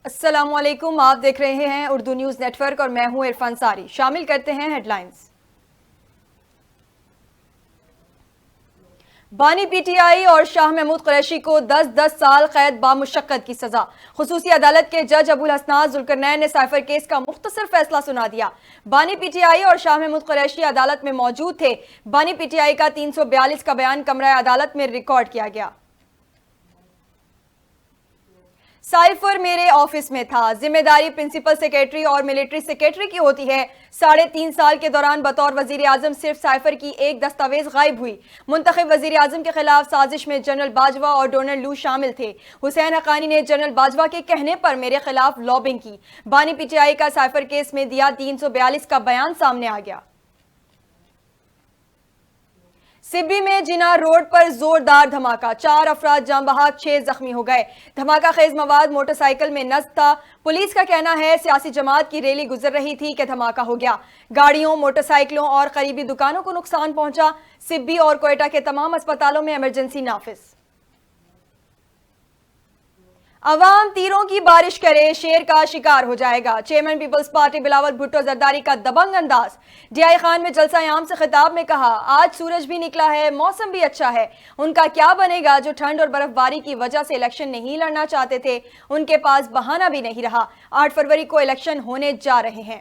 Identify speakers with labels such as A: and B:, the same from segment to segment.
A: السلام علیکم، آپ دیکھ رہے ہیں اردو نیوز نیٹ ورک اور میں ہوں عرفان ساری۔ شامل کرتے ہیں ہیڈ لائنز۔ بانی پی ٹی آئی اور شاہ محمود قریشی کو 10 سال قید بامشقت کی سزا۔ خصوصی عدالت کے جج ابو الحسنات ذوالقرنین نے سائفر کیس کا مختصر فیصلہ سنا دیا۔ بانی پی ٹی آئی اور شاہ محمود قریشی عدالت میں موجود تھے۔ بانی پی ٹی آئی کا 342 کا بیان کمرہ عدالت میں ریکارڈ کیا گیا۔ سائفر میرے آفس میں تھا، ذمہ داری پرنسپل سیکریٹری اور ملٹری سیکریٹری کی ہوتی ہے۔ 3.5 سال کے دوران بطور وزیر اعظم صرف سائفر کی ایک دستاویز غائب ہوئی۔ منتخب وزیر اعظم کے خلاف سازش میں جنرل باجوہ اور ڈونلڈ لو شامل تھے۔ حسین حقانی نے جنرل باجوہ کے کہنے پر میرے خلاف لابنگ کی۔ بانی پی ٹی آئی کا سائفر کیس میں دیا 342 کا بیان سامنے آ گیا۔ سبی میں جنا روڈ پر زوردار دھماکہ، 4 افراد جاں بحق 6 زخمی ہو گئے۔ دھماکہ خیز مواد موٹر سائیکل میں نصب تھا۔ پولیس کا کہنا ہے سیاسی جماعت کی ریلی گزر رہی تھی کہ دھماکہ ہو گیا۔ گاڑیوں، موٹر سائیکلوں اور قریبی دکانوں کو نقصان پہنچا۔ سبی اور کوئٹہ کے تمام اسپتالوں میں ایمرجنسی نافذ۔ عوام تیروں کی بارش کرے، شیر کا شکار ہو جائے گا، chairman Peoples Party Bilawal Bhutto Zardari کا دبنگ انداز۔ ڈی آئی خان میں جلسہ عام سے خطاب میں کہا، آج سورج بھی نکلا ہے، موسم بھی اچھا ہے۔ ان کا کیا بنے گا جو ٹھنڈ اور برف باری کی وجہ سے الیکشن نہیں لڑنا چاہتے تھے؟ ان کے پاس بہانہ بھی نہیں رہا۔ 8 فروری کو الیکشن ہونے جا رہے ہیں۔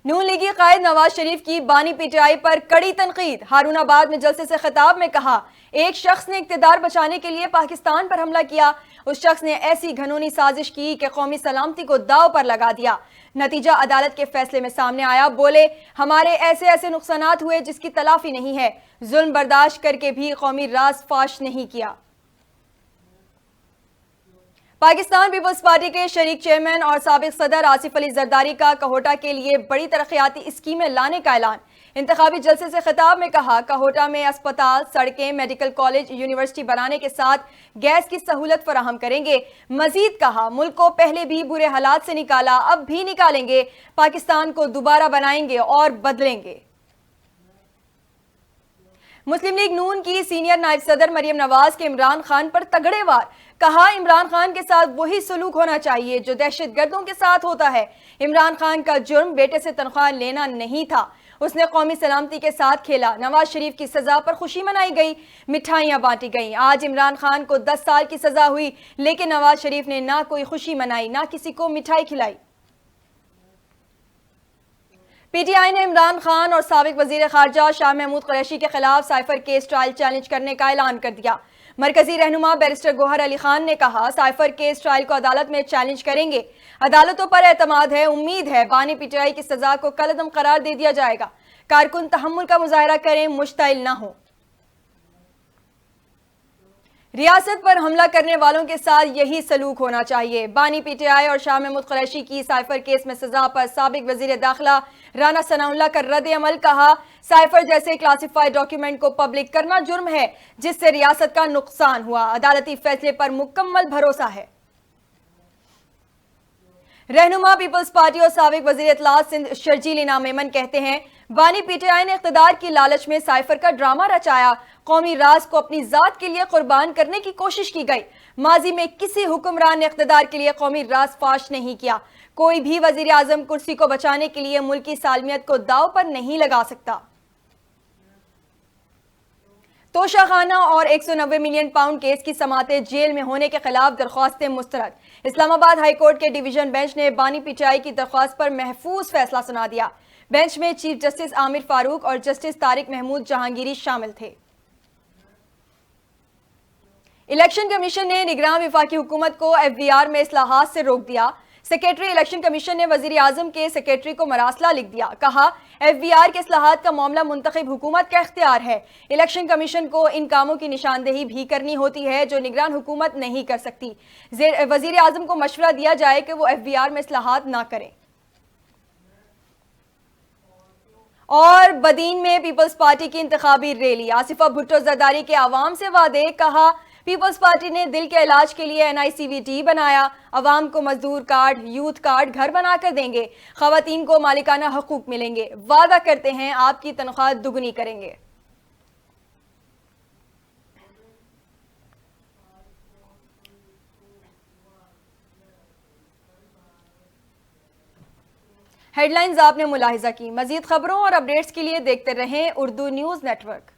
A: نون لیگی قائد نواز شریف کی بانی پی ٹی آئی پر کڑی تنقید۔ ہارون آباد میں جلسے سے خطاب میں کہا، ایک شخص نے اقتدار بچانے کے لیے پاکستان پر حملہ کیا۔ اس شخص نے ایسی گھنونی سازش کی کہ قومی سلامتی کو داؤ پر لگا دیا۔ نتیجہ عدالت کے فیصلے میں سامنے آیا۔ بولے، ہمارے ایسے نقصانات ہوئے جس کی تلافی نہیں ہے۔ ظلم برداشت کر کے بھی قومی راز فاش نہیں کیا۔ پاکستان پیپلز پارٹی کے شریک چیئرمین اور سابق صدر آصف علی زرداری کا کہوٹہ کے لیے بڑی ترقیاتی اسکیمیں لانے کا اعلان۔ انتخابی جلسے سے خطاب میں کہا، کہوٹہ میں اسپتال، سڑکیں، میڈیکل کالج، یونیورسٹی بنانے کے ساتھ گیس کی سہولت فراہم کریں گے۔ مزید کہا، ملک کو پہلے بھی برے حالات سے نکالا، اب بھی نکالیں گے، پاکستان کو دوبارہ بنائیں گے اور بدلیں گے۔ مسلم لیگ نون کی سینئر نائب صدر مریم نواز کے عمران خان پر تگڑے وار۔ کہا، عمران خان کے ساتھ وہی سلوک ہونا چاہیے جو دہشت گردوں کے ساتھ ہوتا ہے۔ عمران خان کا جرم بیٹے سے تنخواہ لینا نہیں تھا، اس نے قومی سلامتی کے ساتھ کھیلا۔ نواز شریف کی سزا پر خوشی منائی گئی، مٹھائیاں بانٹی گئیں۔ آج عمران خان کو 10 سال کی سزا ہوئی، لیکن نواز شریف نے نہ کوئی خوشی منائی، نہ کسی کو مٹھائی کھلائی۔ پی ٹی آئی نے عمران خان اور سابق وزیر خارجہ شاہ محمود قریشی کے خلاف سائفر کیس ٹرائل چیلنج کرنے کا اعلان کر دیا۔ مرکزی رہنما بیرسٹر گوہر علی خان نے کہا، سائفر کیس ٹرائل کو عدالت میں چیلنج کریں گے۔ عدالتوں پر اعتماد ہے، امید ہے بانی پی ٹی آئی کی سزا کو کالعدم قرار دے دیا جائے گا۔ کارکن تحمل کا مظاہرہ کریں، مشتعل نہ ہوں۔ ریاست پر حملہ کرنے والوں کے ساتھ یہی سلوک ہونا چاہیے۔ بانی پی ٹی آئی اور شاہ محمود قریشی کی سائفر کیس میں سزا پر سابق وزیر داخلہ رانا ثناء اللہ کا رد عمل۔ کہا، سائفر جیسے کلاسیفائیڈ ڈاکیومنٹ کو پبلک کرنا جرم ہے جس سے ریاست کا نقصان ہوا۔ عدالتی فیصلے پر مکمل بھروسہ ہے۔ رہنما پیپلز پارٹی اور سابق وزیر اطلاعات سندھ شرجیل انعام میمن کہتے ہیں، بانی پی ٹی آئی نے اقتدار کی لالچ میں سائفر کا ڈرامہ رچایا۔ قومی راز کو اپنی ذات کے لیے قربان کرنے کی کوشش کی گئی۔ ماضی میں کسی حکمران نے اقتدار کے لیے قومی راز فاش نہیں کیا۔ کوئی بھی وزیر اعظم کرسی کو بچانے کے لیے ملکی سالمیت کو داؤ پر نہیں لگا سکتا۔ توشہ خانہ اور 190 ملین پاؤنڈ کیس کی سماعتیں جیل میں ہونے کے خلاف درخواستیں مسترد۔ اسلام آباد ہائی کورٹ کے ڈویژن بینچ نے بانی پی ٹی آئی کی درخواست پر محفوظ فیصلہ سنا دیا۔ بینچ میں چیف جسٹس عامر فاروق اور جسٹس طارق محمود جہانگیری شامل تھے۔ الیکشن کمیشن نے نگراں وفاقی حکومت کو ایف بی آر میں اصلاحات سے روک دیا۔ سیکریٹری الیکشن کمیشن نے وزیر اعظم کے سیکریٹری کو مراسلہ لکھ دیا۔ کہا، ایف بی آر کے اصلاحات کا معاملہ منتخب حکومت کا اختیار ہے۔ الیکشن کمیشن کو ان کاموں کی نشاندہی بھی کرنی ہوتی ہے جو نگران حکومت نہیں کر سکتی۔ وزیر اعظم کو مشورہ دیا جائے کہ وہ ایف بی آر میں اصلاحات نہ کریں۔ اور بدین میں پیپلز پارٹی کی انتخابی ریلی، آصفہ بھٹو زرداری کے عوام سے وعدے۔ کہا، پیپلز پارٹی نے دل کے علاج کے لیے NICVT بنایا، عوام کو مزدور کارڈ، یوتھ کارڈ گھر بنا کر دیں گے، خواتین کو مالکانہ حقوق ملیں گے، وعدہ کرتے ہیں آپ کی تنخواہ دگنی کریں گے۔ ہیڈ لائنز آپ نے ملاحظہ کی. مزید خبروں اور اپڈیٹس کے لیے دیکھتے رہیں اردو نیوز نیٹ ورک.